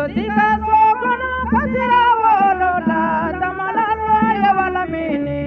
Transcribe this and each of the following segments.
Politika sokona kasira wolola tamalalo ye wala mini.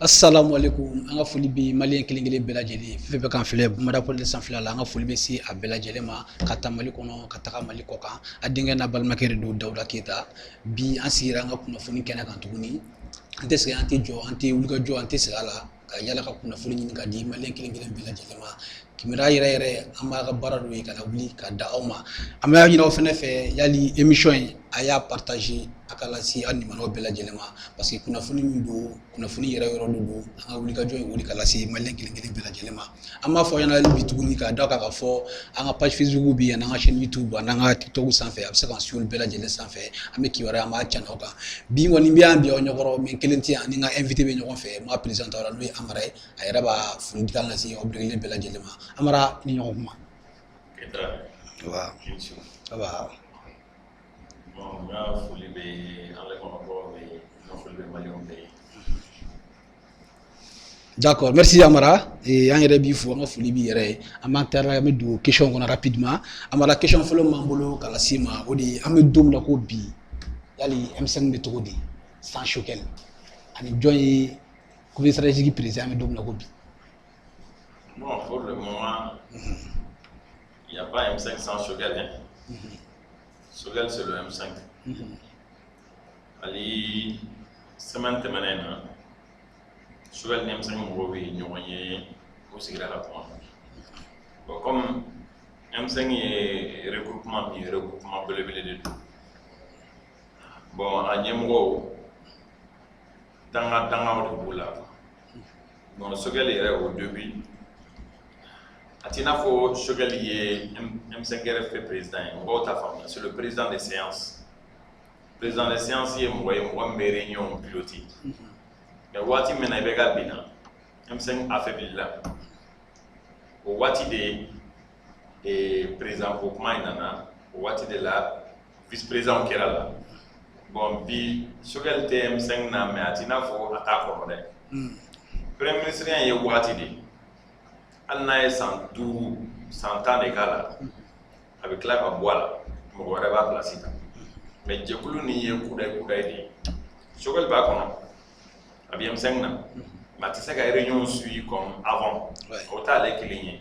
Assalamu alaikum an ka foli bi malien kelen-kelen bɛɛ lajɛlen fɛn bɛɛ kan filɛ Bamada Pɔliti sanfɛla la an ka foli bɛ se a bɛɛ lajɛlen ma ka taa Mali kɔnɔ ka taga Mali kɔ kan a denkɛ n'a balimakɛ de don Dawuda Keyita bi an sigira an ka kunnafoni kɛnɛ kan tuguni an tɛ sɛgɛn an tɛ jɔ an tɛ wulikajɔ an tɛ segin a la ka yala ka kunnafoni ɲini ka di malien kelen-kelen bɛɛ lajɛlen ma kibaruya yɛrɛ an b'a ka baara dɔ ye ka na wuli ka da aw ma an bɛ ɲini aw fɛnɛ fɛ yali émission in a y'a partager a ka lase aw nimanaw bɛɛ lajɛlen ma parce que kunnafoni min don kunnafoni yɛrɛ yɔrɔ de don an ka wulikajɔ in wuli ka lase malien kelen-kelen bɛɛ lajɛlen ma an b'a fɔ ɲɛna hali bi tuguni k'a da kan ka fɔ an ka page Facebook bi yan n'an ka chaîne YouTube an n'an ka TikTok sanfɛ a bɛ se k'an suivre bɛɛ lajɛlen sanfɛ an bɛ kibaruya an b'a can aw kan bi kɔni bɛ yan bi aw ɲɛkɔrɔ mais kelen tɛ yan ani n ka invité bɛ ɲɔgɔn fɛ ma présenté aw la n'o ye Amara ye a yɛrɛ b'a foli kan lase aw bɛɛ lajɛlen ma Amara ni ɲɔgɔn kuma. Waaw. Ça va. Bon, nga foli bɛ ale kɔnɔbɔ bɛ nga foli bɛ maliyɛnw bɛ. D'accord, merci Amara. Et an yɛrɛ b'i fo an ka foli b'i yɛrɛ ye an b'an taara an bɛ don question kɔnɔ rapidement Amara question fɔlɔ m'an bolo ka lase ma o de ye an bɛ don min na ko bi yali M5 bɛ cogo di sans Choguel ani jɔn ye conseil stratégique président an bɛ don min na ko bi. Bon, pour le moment, il n'y a pas M5 sans Choguel. Hein. Choguel, c'est le M5. Ali, semaine tɛmɛnen Choguel ni M5 mɔgɔw bɛ ɲɔgɔn ye o sigira ka kuma. Bon, comme M5 ye regroupement min ye regroupement belebele de don. Bon, a ɲɛmɔgɔw dangaw de b'o la. Bon, Choguel yɛrɛ au début a t'i n'a fɔ Choguel ye M5 yɛrɛ fɛ président ye mɔgɔw t'a faamuya c'est le président des séances président des séances ye mɔgɔ ye mɔgɔ min bɛ réunion piloté mais waati min na i bɛ ka binna M5 affaiblila o waati de président ko kuma in nana o waati de la vice président kɛra la bon bi Choguel tɛ M5 na mais a t'i n'a fɔ a t'a kɔrɔ dɛ premier ministre ye waati de hali n'a ye san 5 san 10 de k'a la a bɛ tila ka bɔ a la mɔgɔ wɛrɛ b'a place ta mais jɛkulu nin ye kudayi de ye Choguel b'a kɔnɔ a bɛ M5 na mais a tɛ se ka réunion suivre comme avant o t'ale kelen ye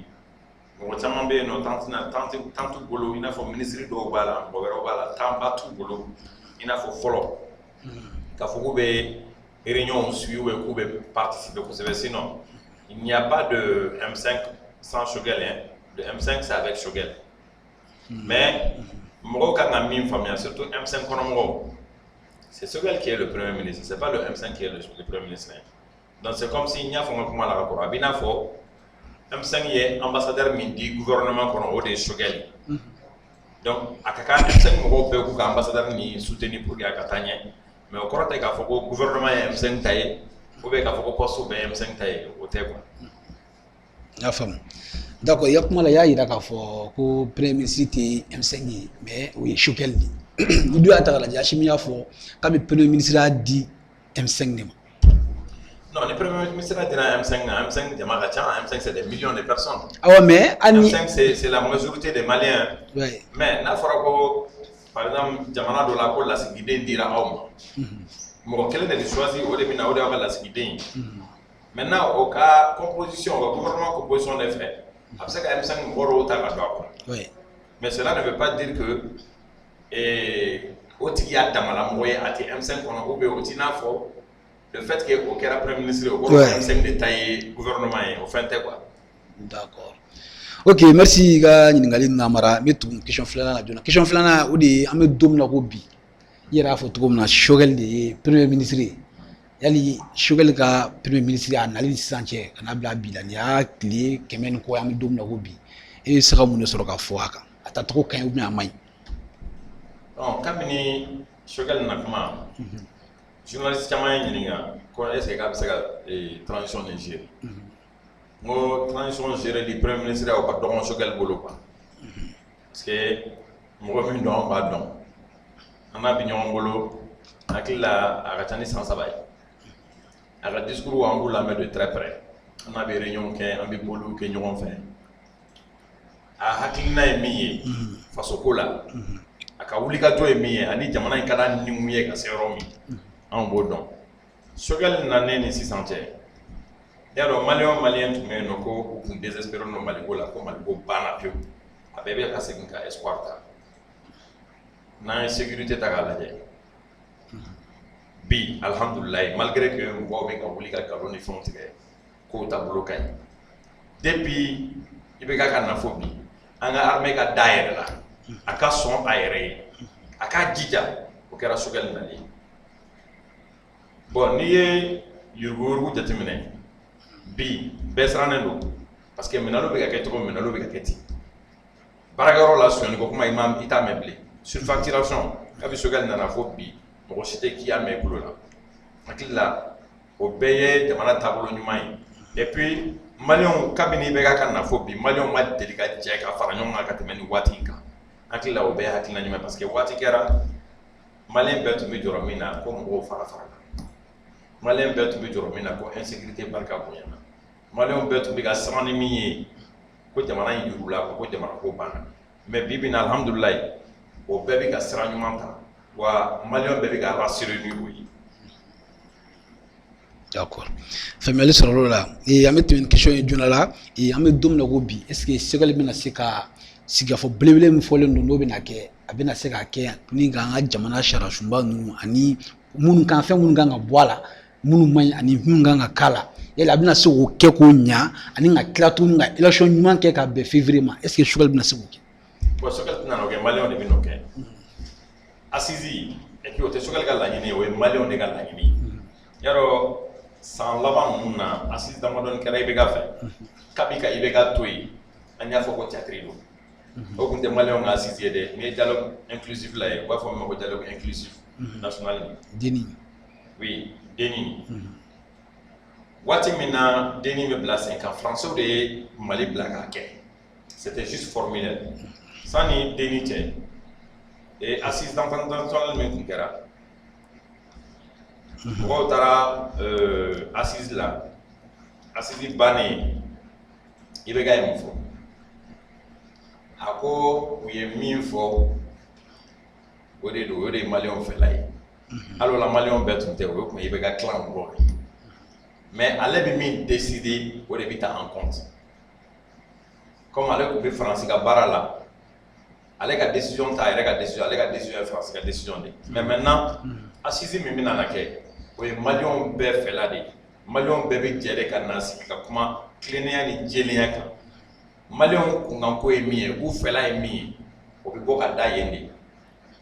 mɔgɔ caman bɛ yen nɔ temps t'u bolo i n'a fɔ ministre dɔw b'a la mɔgɔ wɛrɛw b'a la temps ba t'u bolo i n'a fɔ fɔlɔ k'a fɔ k'u bɛ réunion suivre ou k'u bɛ participer kosɛbɛ sinon il n'y a pas de M5 sans Choguel, hein. Le M5 c'est avec Choguel. Mais, surtout M5 c'est Choguel qui est le premier ministre, c'est pas le M5 qui est le premier ministre. Donc c'est comme s'il n'y a pas de rapport. M5 est ambassadeur du gouvernement de Choguel. Donc, à M5 peut ambassadeur ni soutenir pour qu'il y ait mais au cours de le gouvernement est M5 taillé. Ou bien qu'il faut poste au M5 taille au quoi. La femme. D'accord, il y a comment il y a d'accord pour premier ministre M5 mais oui Choguel dit. Il doit être là déjà chimia fort comme le premier ministre a dit M5 non, le premier ministre a dit M5 M5 c'est des millions de personnes. Ah ouais mais M5 c'est la majorité des Maliens. Ouais. Mais n'a fera par exemple jamana do la ko la sigide dira awma. Mɔgɔ kelen de choisi o de bɛna o de y'a ka lasigiden ye maintenant o ka composition o ka gouvernement composition de fɛ a bɛ se ka M5 mɔgɔ dɔw ta ka don a kɔnɔ mais cela ne veut pas dire que o tigi y'a damalamɔgɔ ye a tɛ M5 kɔnɔ ou bien o t'i n'a fɔ le fait que o kɛra premier ministre ye o kɔrɔ M5 de ta ye gouvernement ye o fɛn tɛ quoi. D'accord. Ok merci i ka ɲininkali ninnu Amara n bɛ tugu question filanan na joona question filanan o de ye an bɛ don min na ko bi. I yɛrɛ y'a fɔ cogo min na Choguel de ye premier ministre ye yali Choguel ka premier ministre a nali ni sisan cɛ ka n'a bila bi la nin y'a tile 100 ni kɔ an bɛ don min na ko bi e bɛ se ka mun de sɔrɔ ka fɔ a kan a tacogo ka ɲi ou bien a man ɲi. Kabini Choguel na kuma journaliste caman ye ɲininka ko est ce que k'a bɛ se ka transition Niger ngo transition gérée du premier ministre au pas don Choguel bolo quoi parce que mo mi don ba don ana bi ñon bolo akila agatani sans sabay aga discours on la met de très près on a des réunions que on bi bolo que ñon fait a hakilina mi faso ko la aka wuli ka to mi ani jamana in kana ni mu ye ka se yoro mi an bo don Choguel na ne ni 600 yaro malien tume no ko ku désespérer no maliko la ko maliko bana piu abebe ka segin ka espoir ta na sécurité ta gala je bi alhamdulillah malgré que ngo be ka wuli ka kaloni fontige ko ta bloqué depuis ibe ka na fobi anga armée ka daire la aka son aéré aka jija o kera Choguel nali bon ni ye yurgo jatemine bi besranen do parce que menalo be ka keto menalo be ka keti baragaro la soni ko kuma imam ita meble surfacturation abi Choguel nana fo bi mo cité qui a mes kulo la akilla o beye jamana tabolo nyumai et puis malion kabini be ka na fo bi malion ma delika je ka fara nyonga ka temeni wati ka akilla o be hakina nyuma parce que wati kera malien betu mi joro mina ko mo fara malien betu mi joro mina ko insécurité barka boyana malien betu bi ga samani mi ko jamana yurula ko jamana ko bana mais bibi na alhamdulillah o bebi ga siranyumanta wa malien bebi ga rassurer ni oui d'accord famille soro la et amet une question juna la et amet dum na go bi est-ce que Choguel bina sika siga fo blebele mi fo le ndo bina ke abina sika ke ni ga jamana shara shumba nu ani mun kan fe mun ga boala munu man ani nga kala yela bina se ko ke ko nya ani nga klatu nga election nyuma ke ka be février ma est-ce que Choguel bina se ko ke ko Choguel na no ke malien de bino ke assisi et puis o te Choguel ga la nyini o malien de ga la nyini yaro sans laban munna assisi da modon kera ibe ga fe kabika ibe ga toyi anya fo ko teatrino o kunte malien nga assisi de mais dialogue inclusif la e wa fo mo ko dialogue inclusif national deni oui deni wati mina deni me blase ka français de mali blaga ke c'était juste formulaire sani deni te et assistant international me kunkera ko tara assise la assise bane ibe ga info ako uye minfo ode do ode malion felai alors la malion betunte o ko ibe ga clan bo mais allez bi min décider ode bita en compte comme allez ko be français ka barala allez ka décision ta allez ka décision français ka décision de mais maintenant assise mi mina na ke o malion be felade malion be be jere ka nasi ka kuma cleaner ni jeliya ka malion kunganko e mi e u fela e mi o bi bo ka da yende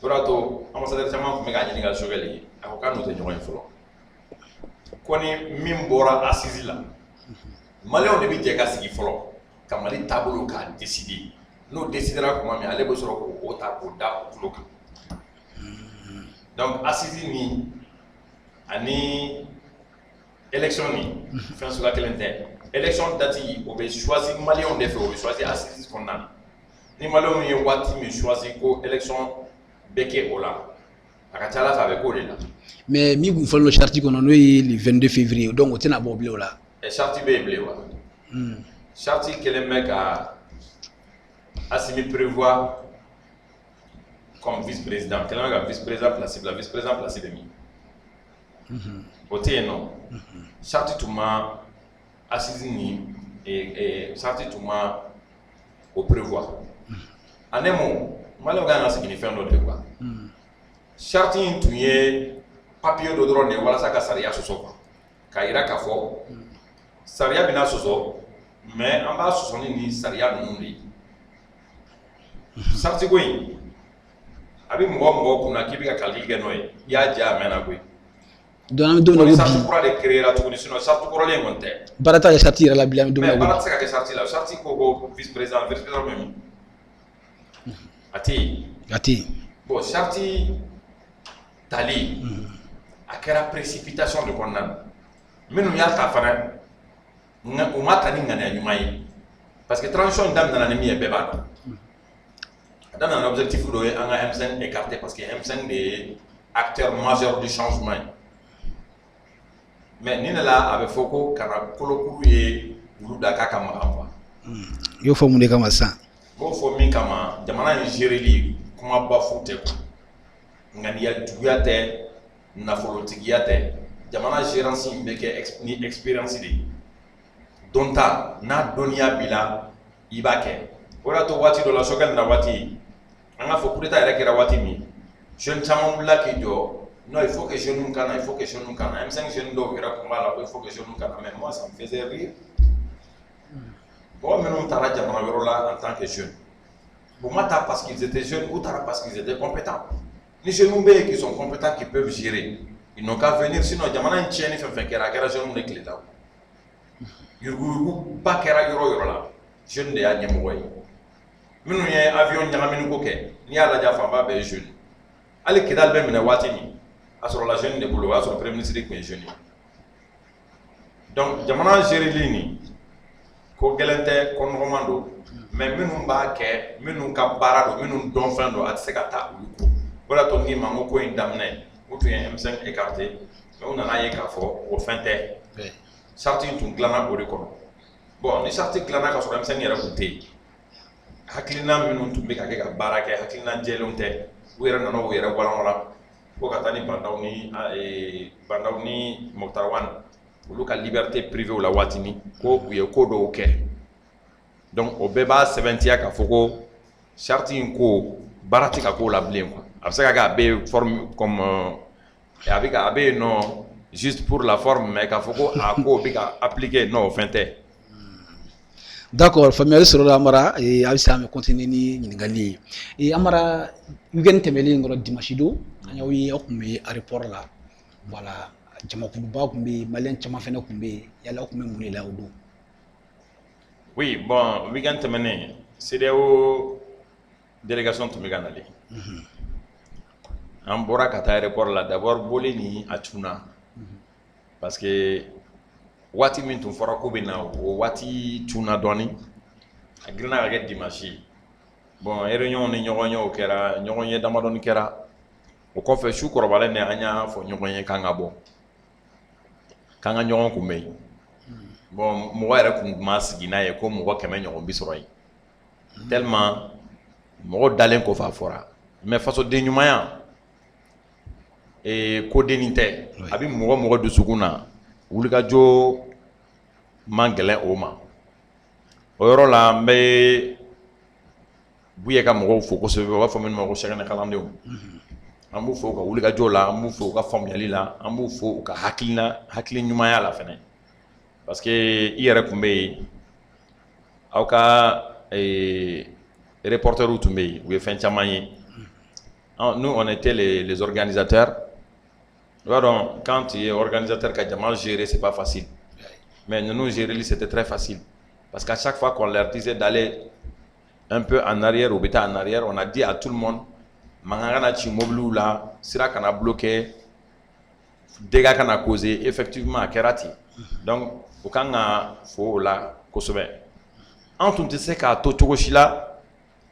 torato ambassadeur chama ko me ga nyini ga Choguel ako kanu te nyoy folo koni min bora assisi la malion de bi je ka sigi folo ka mali tabolo ka décider no décidera ko mi ale bo soro ko o ta ko da ko loka donc assisi ni ani élection ni fin sur la calendrier élection dati o be choisir malien de fait o be choisir assise qu'on a ni malien ni wati mi choisir ko élection beke ola akatala fa be ko de la mais mi vous follow charti qu'on a le 22 février donc on tient à boble là et charti be ble wa charti que le mec a assimi prévoir comme vice-président que le mec a vice-président placé la vice-président placé de mi oté non charti tuma assise ni et charti tuma au prévoir anemo malo ga na signifie no de quoi charti tuye papier do drone wala saka saria soso quoi ka ira ka fo saria bina soso mais en bas soso ni saria no ndi charti ko yi abi mo kuna kibika kalike noy ya ja mena ko donc do na charti pour de créer la tout sinon charti pour les monter barata ya charti la bilam do na barata saka ke charti la charti ko vice président même ati bon charti tali akera précipitation de condamne menu ya ta fana o ma ta ni ngana ɲuman ye parce que transition in daminɛna ni min ye bɛɛ b'a dɔn a daminɛna objectif dɔ ye an ka M5 écarté parce que M5 de ye acteur majeur du changement ye mais nin de la a bɛ fɔ ko kana kolokuru ye olu da k'a ka magan quoi y'o fɔ mun de kama sisan b'o fɔ min kama jamana in géreli kumaba fu tɛ quoi ŋaniya juguya tɛ nafolotigiya tɛ jamana gérance in bɛ kɛ ni expérience de ye don ta n'a dɔnniya b'i la i b'a kɛ o de y'a to waati dɔ la Choguel na waati an k'a fɔ coup d'état yɛrɛ kɛra waati min jeune caman wulila k'i jɔ non il faut que jeunes kana il faut que jeunes kana M5 jeunes dɔw yɛrɛ tun b'a la ko il faut que jeunes kana mais moi ça me faisait rire mɔgɔ minnu taara jamana yɔrɔ la en tant que jeune u ma taa parce qu'ils étaient jeunes ou taara parce qu'ils étaient compétents ni jeunes bɛ yen qui sont compétents qui peuvent gérer ils n'ont qu'à venir sinon jamana in tiɲɛni fɛn fɛn kɛra a kɛra jeunes de tile ta yuruguyurugu ba kɛra yɔrɔ o yɔrɔ la jeune de y'a ɲɛmɔgɔ ye minnu ye avion ɲagamini ko kɛ n'i y'a lajɛ fanba bɛɛ ye jeune hali Kidali bɛ minɛ waati min a sɔrɔla jeune de bolo o y'a sɔrɔ premier ministre tun ye jeune ye donc jamana géreli nin ko gɛlɛn tɛ ko nɔgɔman don mais minnu b'a kɛ minnu ka baara don minnu dɔn fɛn don a tɛ se ka taa olu kɔ o de y'a to n k'i ma n ko in daminɛ o tun ye M5 écarté mais u nana ye k'a fɔ o fɛn tɛ charte in tun dilanna o de kɔnɔ bon ni charte dilanna ka sɔrɔ M5 yɛrɛ tun tɛ yen hakilina minnu tun bɛ ka kɛ ka baara kɛ hakilina jɛlenw tɛ u yɛrɛ nana u yɛrɛ walanwalan fo ka taa ni Bandaw ni Moktar Wane olu ka liberté privée la waati min ko u ye ko dɔw kɛ donc o bɛɛ b'a sɛbɛntiya k'a fɔ ko charte in ko baara tɛ ka k'o la bilen quoi a bɛ se ka kɛ a bɛ forme comme a bɛ yen nɔ juste pour la forme mais k'a fɔ ko a ko bɛ ka appliquer non o fɛn tɛ. D'accord, faamuyali sɔrɔla Amara a bɛ se an bɛ continuer ni ɲininkali ye Amara weekend tɛmɛnen kɔnɔ dimanche don an y'aw ye aw tun bɛ aéroport la voilà jamakuluba tun bɛ yen maliyɛn caman fana tun bɛ yen yala aw tun bɛ mun de la o don. Oui bon weekend tɛmɛnen CEDEAO délégation tun bɛ ka nalen an bɔra ka taa aéroport la d'abord boli ni a tunna parce que waati min tun fɔra ko bɛ na o waati tunna dɔɔni a girinna ka kɛ dimanche bon réunion ni ɲɔgɔn yew kɛra ɲɔgɔn ye damadɔni kɛra o kɔfɛ su kɔrɔbalen an y'a fɔ ɲɔgɔn ye k'an ka bɔ k'an ka ɲɔgɔn kunbɛn bon mɔgɔ yɛrɛ tun ma sigi n'a ye ko mɔgɔ 100 ɲɔgɔn bi sɔrɔ yen tellement mɔgɔ dalen kɔfɛ a fɔra mais fasoden ɲumanya ko dennin tɛ a bɛ mɔgɔ dusukun na wulikajɔ man gɛlɛn o ma o yɔrɔ la n bɛ Buye ka mɔgɔw fo kosɛbɛ u b'a fɔ minnu ma ko Cheikhna kalandenw an b'u fo u ka wulikajɔ la an b'u fo u ka faamuyali la an b'u fo u ka hakili ɲumanya la fɛnɛ parce que i yɛrɛ tun bɛ yen aw ka reporters tun bɛ yen u ye fɛn caman ye nous on était les organisateurs. Donc, quand tu es organisateur, que tu gérer, c'est pas facile. Mais nous gérer, c'était très facile. Parce qu'à chaque fois qu'on leur disait d'aller un peu en arrière ou bêta en arrière, on a dit à tout le monde, Mangana Chimoblu là, sera qu'on a bloqué, dégâts qu'on a causé, effectivement, à Kerati. Donc, au cas où faut là, Kosobe. En tout cas, qu'à Totogoshila,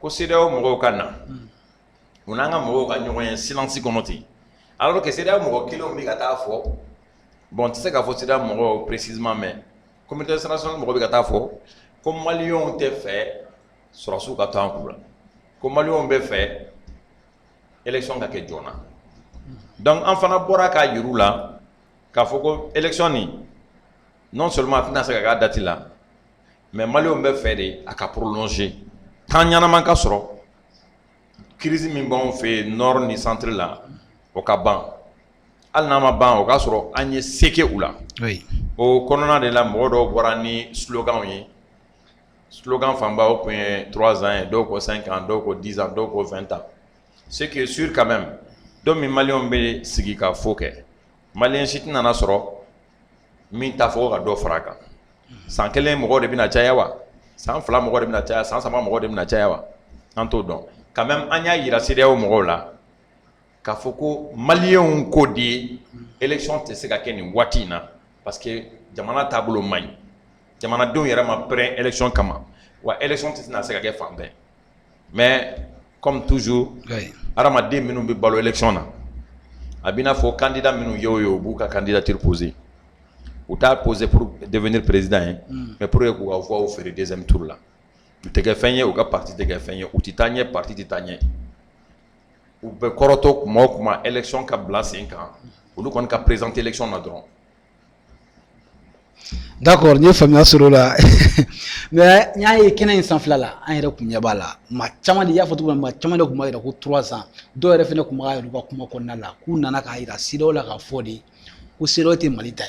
Kosideo Morokana. On a un silence connoté. Alors que c'est là où kilo mi gata fo bon tu sais qu'à faut c'est là précisément mais communauté internationale mo gata fo comme Malion te fait sur la souka tankula comme Malion be fait élection ka ke jona donc en fana bora ka yiru la ka fo ko élection ni non seulement tina se ka date là mais Malion be fait de aka prolonger tant nyana man ka soro crise min bon fait nord ni centre là o ka ban hali n'a ma ban o ka sɔrɔ an ye seke u la o kɔnɔna de la mɔgɔ dɔw bɔra ni slogan ye slogan fanba o tun ye 3 ans ye dɔw ko 5 ans dɔw ko 10 ans dɔw ko 20 ans ce qui est sûr quand même don min maliyɛnw bɛ sigi ka fo kɛ maliyɛn si tɛna na sɔrɔ min t'a fɔ ka dɔ fara a kan san kelen mɔgɔw de bɛna caya wa san fila mɔgɔw de bɛna caya san saba mɔgɔw de bɛna caya wa an t'o dɔn quand même an y'a yira CEDEAO mɔgɔw la k'a fɔ ko maliyɛnw ko de élection tɛ se ka kɛ nin waati in na parce que jamana taabolo man ɲi jamanadenw yɛrɛ ma pɛrɛn élection kama wa élection tɛ na se ka kɛ fan bɛɛ mais comme toujours adamaden minnu bɛ balo élection na a b'i n'a fɔ candidat minnu ye o ye u b'u ka candidature poser u t'a poser pour devenir président ye mais pour que k'u ka voix feere deuxième tour la u tɛ kɛ fɛn ye u ka parti tɛ kɛ fɛn ye u tɛ taa ɲɛ parti tɛ taa ɲɛ u bɛ kɔrɔtɔ kuma o kuma élection ka bila sen kan olu kɔni ka présenter élection na dɔrɔn. D'accord, n ye faamuya sɔrɔ o la mais n y'a ye kɛnɛ in sanfɛla la an yɛrɛ kun ɲɛ b'a la maa caman de y'a fɔ cogo min na maa caman de kun b'a yira ko 3 ans dɔw yɛrɛ fɛnɛ kun b'a yɛrɛ ka kuma kɔnɔna la k'u nana k'a yira CEDEAO la k'a fɔ de ko CEDEAO tɛ Mali ta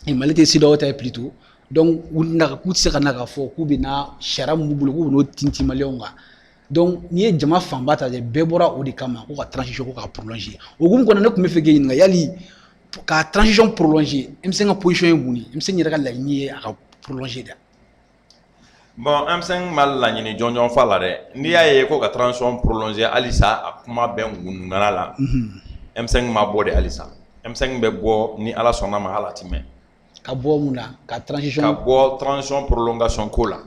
ye Mali tɛ CEDEAO ta ye plutôt donc u nana k'u tɛ se ka na k'a fɔ k'u bɛ na sariya mun b'u bolo k'u bɛ n'o tintin maliyɛnw kan donc n'i ye jama fanba ta dɛ bɛɛ bɔra o de kama ko ka transition ko k'a prolonger o hukumu kɔnɔ ne tun bɛ fɛ k'e ɲininka yali ka transition prolonger M5 ka position ye mun ye M5 yɛrɛ ka laɲini ye a ka prolonger da. Bon M5 ma laɲini jɔnjɔn fa la dɛ n'i y'a ye ko ka transition prolonger halisa a kuma bɛ ŋunugana la M5 ma bɔ de halisa M5 bɛ bɔ ni ala sɔnna ma hala ti mɛn ka bɔ mun na ka transition prolongation ko la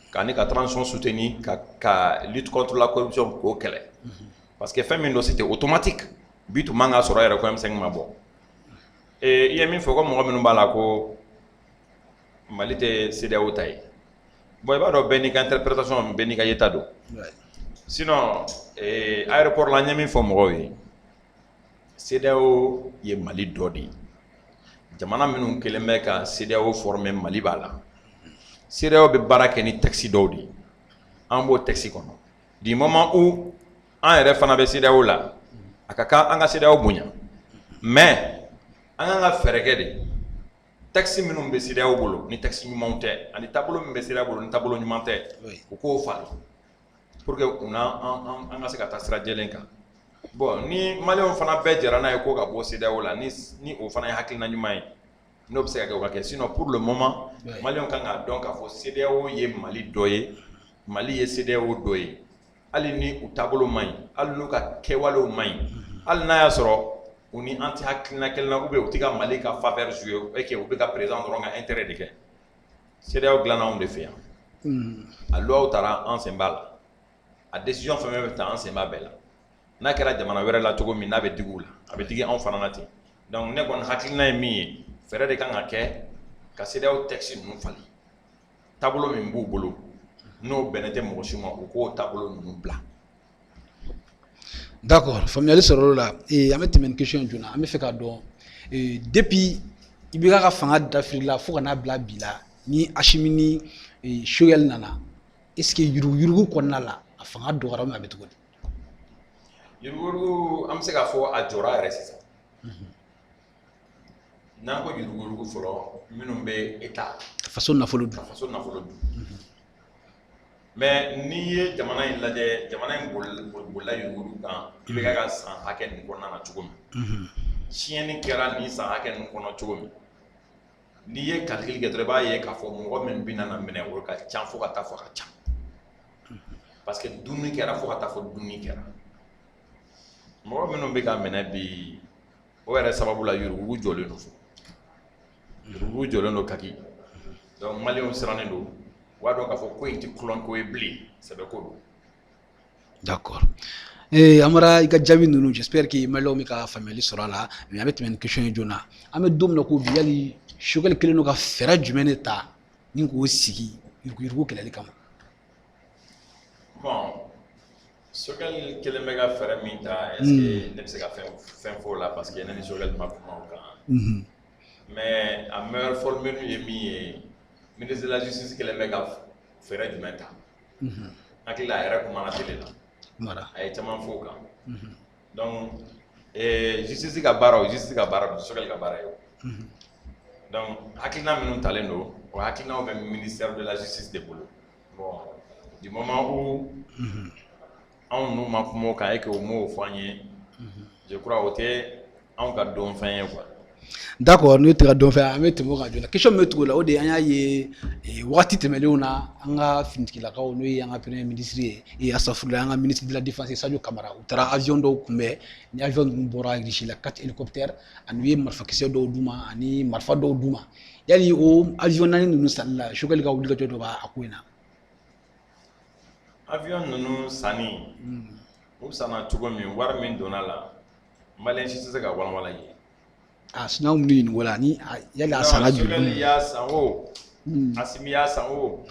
ka ni ka transition soutenir ka lutte contre la corruption k'o kɛlɛ parce que fɛn min don c'était automatique bi tun man ka sɔrɔ yɛrɛ ko M5 ma bɔ i ye min fɔ ko mɔgɔ minnu b'a la ko Mali tɛ CEDEAO ta ye bon i b'a dɔn bɛɛ n'i ka interprétation bɛɛ n'i ka yeta don sinon aéroport la n ye min fɔ mɔgɔw ye CEDEAO ye Mali dɔ de ye jamana minnu kelen bɛ ka CEDEAO former Mali b'a la CEDEAO bɛ baara kɛ ni texte dɔw de ye an b'o texte kɔnɔ du moment où an yɛrɛ fana bɛ CEDEAO la a ka kan an ka CEDEAO bonya mais an kan ka fɛɛrɛ kɛ de texte minnu bɛ CEDEAO bolo ni texte ɲumanw tɛ ani taabolo min bɛ CEDEAO bolo ni taabolo ɲuman tɛ u k'o falen pour que an ka se ka taa sira jɛlen kan bon ni maliyɛnw fana bɛɛ jɛra n'a ye ko ka bɔ CEDEAO la ni o fana ye hakilina ɲuman ye n'o bɛ se ka kɛ o ka kɛ sinon pour le moment maliyɛnw kan k'a dɔn k'a fɔ CEDEAO ye Mali dɔ ye Mali ye CEDEAO dɔ ye hali ni u taabolo man ɲi hali n'u ka kɛwalew man ɲi hali n'a y'a sɔrɔ u ni an tɛ hakilina kelen na ou bien u tɛ ka Mali ka faveur jouer et que u bɛ ka président dɔrɔn ka intérêt de kɛ CEDEAO dilanna anw de fɛ yan a loi taara an sen b'a la a décision fɛn fɛn bɛ ta an sen b'a bɛɛ la n'a kɛra jamana wɛrɛ la cogo min n'a bɛ digi u la a bɛ digi anw fana na ten donc ne kɔni hakilina ye min ye fɛɛrɛ de kan ka kɛ ka CEDEAO texte ninnu falen taabolo min b'u bolo n'o bɛnnen tɛ mɔgɔ si ma u k'o taabolo ninnu bila. D'accord faamuyali sɔrɔ o la an bɛ tɛmɛ ni question in joona an bɛ fɛ k'a dɔn depuis i bɛ ka fanga dafiri la fo ka n'a bila bi la ni Asimi ni Choguel nana est-ce que yuruguyurugu kɔnɔna la a fanga dɔgɔyara ou bien a bɛ cogo di. Yuruguyurugu an bɛ se k'a fɔ a jɔra yɛrɛ sisan n'an ko yuruguyurugu fɔlɔ minnu bɛ État faso nafolo dun mais n'i ye jamana in lajɛ jamana in bolila yuruguyurugu kan i bɛ ka san hakɛ nin kɔnɔna na cogo min tiɲɛni kɛra nin san hakɛ nin kɔnɔ cogo min n'i ye calcul kɛ dɔrɔn i b'a ye k'a fɔ mɔgɔ min bɛ na minɛ o ka ca fo ka taa fɔ ka ca parce que dunni kɛra fo ka taa fɔ dunni kɛra mɔgɔ minnu bɛ ka minɛ bi o yɛrɛ sababu la yuruguyurugu jɔlen don yuruguyurugu jɔlen don kaki donc maliyɛnw sirannen don u b'a dɔn k'a fɔ ko in tɛ kulɔnko ye bilen sɛbɛ ko don. D'accord Amara i ka jaabi ninnu j'espère que maliyɛnw bɛ ka faamuyali sɔrɔ a la mais an bɛ tɛmɛ ni question ye joona an bɛ don min na ko bi yali Choguel kɛlen don ka fɛɛrɛ jumɛn de ta ni k'o sigi yuruguyurugu kɛlɛli kama. Bon Choguel kelen bɛ ka fɛɛrɛ min ta est-ce que ne bɛ se ka fɛn fɔ o la parce que ne ni Choguel ma kuma o kan mais a meilleure formule ye min ye ministre de la justice kelen bɛ ka fɛɛrɛ jumɛn ta n hakili la a yɛrɛ kumana télé la a ye caman fɔ o kan donc justice ka baara o justice ka baara don Choguel ka baara ye o donc hakilina minnu talen don o hakilinaw bɛ ministère de la justice de bolo bon du moment où anw n'u ma kuma o kan et que o m'o fɔ an ye je crois o tɛ anw ka dɔn fɛn ye quoi. D'accord, nous te don faire avec mo radio la question me trouve là o de anya ye wati temele na anga fintikila ka ono ye anga premier ministre et asafula anga ministre de la défense Sadio Camara utara avion do kumbe ni avion bora la 4 hélicoptères anu ye marfa kese do duma ani marfa do duma yali o avion nani nunu salla shogal ga wulga to ba akwena avion nunu sani o sana tugo mi war min donala malen shi se ga wala wala ye sina umni ni wala ni yala sana ju ya sanwo asimi ya sanwo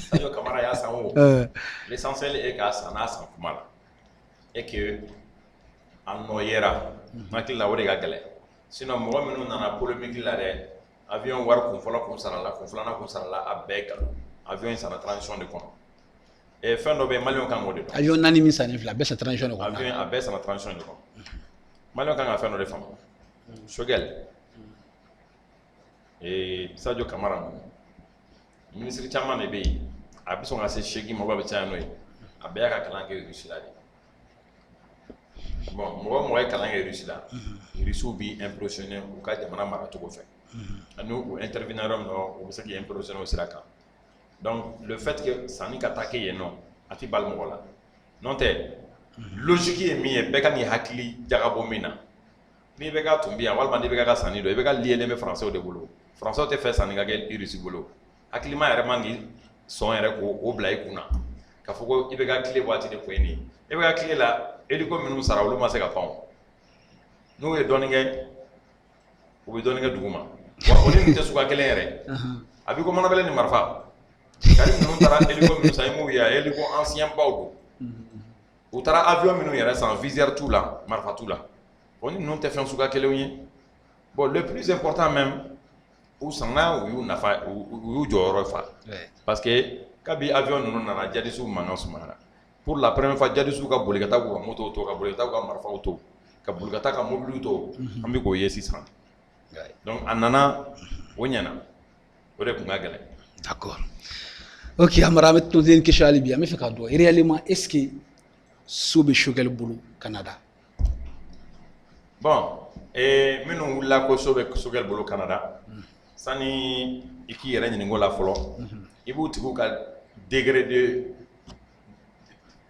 Sadio Camara ya sanwo l'essentiel est que sana san kumala et que en noyera makil la wori ga gale sinon mo minu nana polémique la de avion war kun fala kun sarala kun flana kun sarala abeka avion sana transition de kono et fin do be malion kan ngode avion nani mi sana fla be sa transition de kono avion abe sana transition de kono malion kan ga fin do de fama Shogel et Sadio Camara ministre chama ne be abiso ngase shegi mo ba beta no abe ya ka kalange rusila bon mo ay kalange rusila risu bi impressionné ou ka jamana mara to ko fe anu intervenir no o saki impressionné au siraka donc le fait que sani ka attaquer yeno ati bal mo la non te logique est mi e be ka ni hakili jagabo mina ni be ka tumbi an walma ni be ka sani do e be ka lié me français de bolo français te fait sani ga gel irisi bolo akilima yɛrɛ mangi son yɛrɛ ko o bila i kunna ka fɔ ko i bɛ ka tile waati de koyi ni i bɛ ka tile la eliko minnu sara olu ma se ka pan n'u ye dɔɔni kɛ u bɛ dɔɔni kɛ dugu ma wa o ni nin tɛ suguya kelen yɛrɛ a b'i ko manabɛlɛ ni marifa kari minnu taara eliko minnu san i m'u ye eliko ancien baw don u taara avion minnu yɛrɛ san visière t'u la marifa t'u la o ni ninnu tɛ fɛn suguya kelenw ye bon le plus important même u sanna u y'u nafa u y'u jɔyɔrɔ fa parce que kabi avion ninnu nana jadisiw mankan sumana pour la première fois jadisiw ka boli ka taa k'u ka moto to ka boli ka taa k'u ka marifaw to ka boli ka taa ka mobiliw to an bɛ k'o ye sisan donc a nana o ɲɛna o de tun ka gɛlɛn. D'accord. Ok, Amara, on va te poser une question à Libye. Mais fait quoi? Réellement, est-ce que Sobe Shogel Boulou Canada? Bon, et nous la ko Sobe Shogel Boulou Canada. Sani iki yɛrɛ ɲininko la fɔlɔ i b'u tigiw ka degré de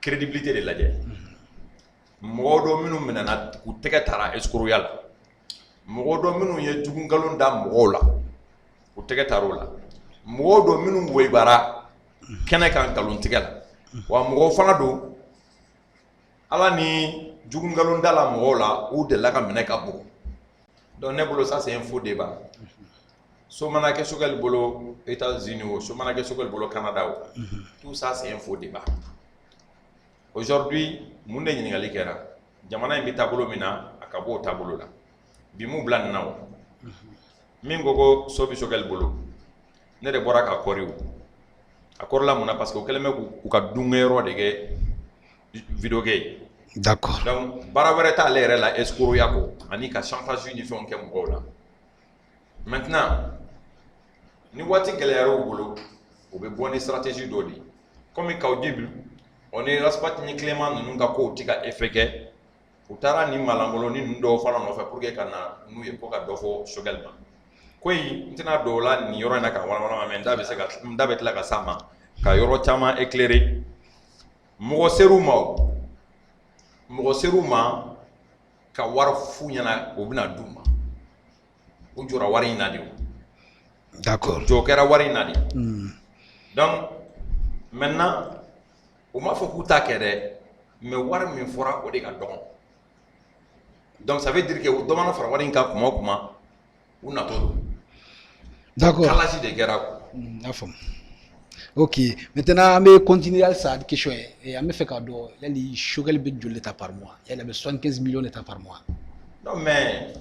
crédibilité de lajɛ mɔgɔ dɔ minnu minɛna k'u tɛgɛ tara escroqueria la mɔgɔ dɔ minnu ye jugu nkalon da mɔgɔw la k'u tɛgɛ tara o la mɔgɔ dɔ minnu woyibara kɛnɛ kan nkalontigɛ la wa mɔgɔw fana don ala ni jugu nkalon da la mɔgɔw la u delila ka minɛ ka bon donc ne bolo ça c'est un faux débat. So mana ke Shogel bolo États-Unis ou so mana ke Shogel bolo Canada ou tout ça c'est un faux débat. Aujourd'hui mun de ɲininkali kɛra jamana in bɛ taabolo min na a ka bɔ o taabolo la bi mun bila nin na o min ko Sobe Shogel bolo ne de bɔra ka kɔri o a kɔrɔla mun na parce que o kɛlen bɛ k'u ka dungɛyɔrɔ de kɛ vidéo kɛ ye. D'accord. Donc baara wɛrɛ t'ale yɛrɛ la escroqueria ko ani ka chantage ni fɛnw kɛ mɔgɔw la. Maintenant, ni waati gɛlɛyara u bolo u bɛ bɔ ni stratégie dɔ de comme qu'au début on est respecté ni Clément ninnu ka kow tɛ ka effet kɛ u taara ni malangolo ni ninnu dɔw fana nɔfɛ pour que ka na n'u ye ko ka dɔ fɔ Shogel ma ko in n tɛna don o la nin yɔrɔ in na ka walawala mais n da bɛ tila ka s'a ma ka yɔrɔ caman éclairer mɔgɔ ser'u ma ka wari f'u ɲɛna o bɛna d'u ma. U jɔra wari in na de. D'accord. Jɔ kɛra wari in na de. Donc maintenant u m'a fɔ k'u t'a kɛ dɛ mais wari min fɔra o de ka dɔgɔ. Donc ça veut dire que dɔ mana fara wari in kan kuma o kuma u natɔ don. D'accord. Kalasi de kɛra. N'a faamu. Ok, maintenant on va continuer à ça question et on va faire cadeau. Il y a les Shogel bɛ joli ta par mois. Il y a les 75 millions d'états par mois. Non mais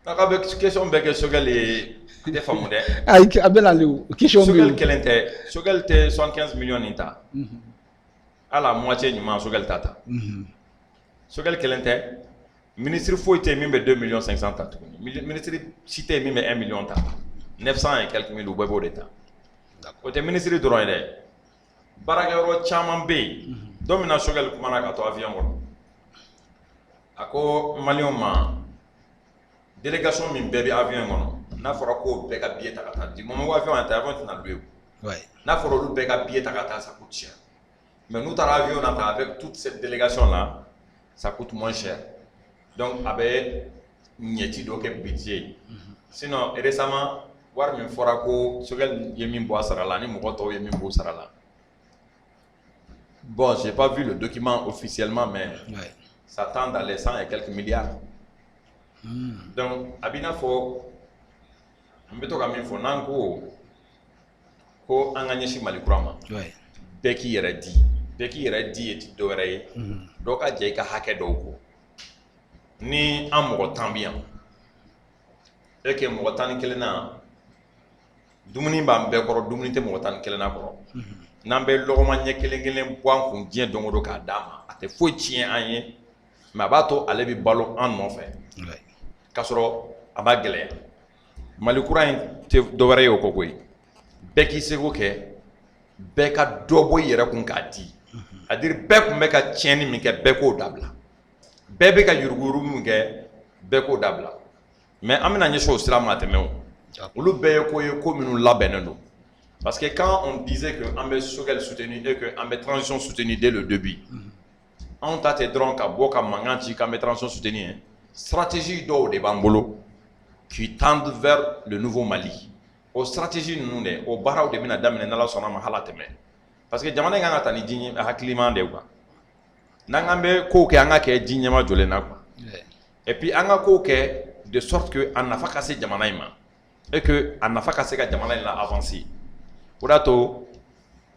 naka question bɛ kɛ Shogel ye tɛ faamu dɛ. Ayi a bɛ na le question Shogel kelen tɛ Shogel tɛ 75 millions nin ta. Ala moitié ɲuman Shogel ta ta. Shogel kelen tɛ ministre foyi tɛ min bɛ 2 millions 500 ta tuguni ministre si tɛ min bɛ 1 million ta 900 et quelques mille u bɛɛ b'o de ta. O tɛ ministre dɔrɔn ye dɛ baarakɛyɔrɔ caman bɛ yen don min na Shogel kumana ka to avion kɔnɔ a ko maliyɛnw ma délégation min bɛɛ bɛ avion kɔnɔ n'a fɔra ko bɛɛ ka billet ta ka taa du moment où avion a ta avion tɛna louer n'a fɔra olu bɛɛ ka billet ta ka taa ça coûte cher mais nous taara avion na ta avec toute cette délégation là ça coûte moins cher donc a bɛ ɲɛti dɔ kɛ budget sinon récemment wari min fɔra ko Sogɛl ye min bɔ a sara la ni mɔgɔ tɔw ye min bɔ sara la bon j'ai pas vu le document officiellement mais ça tend dans les 100 et quelques milliards donc a b'i n'a fɔ n bɛ to ka min fɔ n'an ko an ka ɲɛsin Mali kura ma bɛɛ k'i yɛrɛ di ye ti dɔ wɛrɛ ye dɔ ka jɛ i ka hakɛ dɔw kɔ ni an mɔgɔ 10 bɛ yan et que mɔgɔ 11 na dumuni b'an bɛɛ kɔrɔ dumuni tɛ mɔgɔ 11 na kɔrɔ n'an bɛ lɔgɔma ɲɛ kelen bɔ an kun diɲɛ don o don k'a d'a ma a tɛ foyi tiɲɛ an ye mais a b'a to ale bɛ balo an nɔfɛ k'a sɔrɔ a b'a gɛlɛya Mali kura in tɛ dɔ wɛrɛ ye o kɔ koyi bɛɛ k'i seko kɛ bɛɛ ka dɔ bɔ i yɛrɛ kun k'a di c'est à dire bɛɛ kun bɛ ka tiɲɛni min kɛ bɛɛ k'o dabila bɛɛ bɛ ka yuruguyurugu min kɛ bɛɛ k'o dabila mais an bɛna ɲɛsin o sira ma tɛmɛ o olu bɛɛ ye ko minnu labɛnnen don parce que quand on disait que an bɛ Sogɛl soutenir et que an bɛ transition soutenir dès le début anw ta tɛ dɔrɔn ka bɔ ka mankan ci k'an bɛ transition soutenir stratégie dɔw de b'an bolo qui tendent vers le nouveau Mali o stratégie ninnu dɛ o baaraw de bɛna daminɛ n'Ala sɔnna ma hala tɛmɛ parce que jamana in kan ka taa ni diɲɛ hakiliman de quoi n'an k'an bɛ kow kɛ an ka kɛ ji ɲɛma jɔlen na quoi et puis an ka kow kɛ de sorte que a nafa ka se jamana in ma et que a nafa ka se ka jamana in la avancer o de y'a to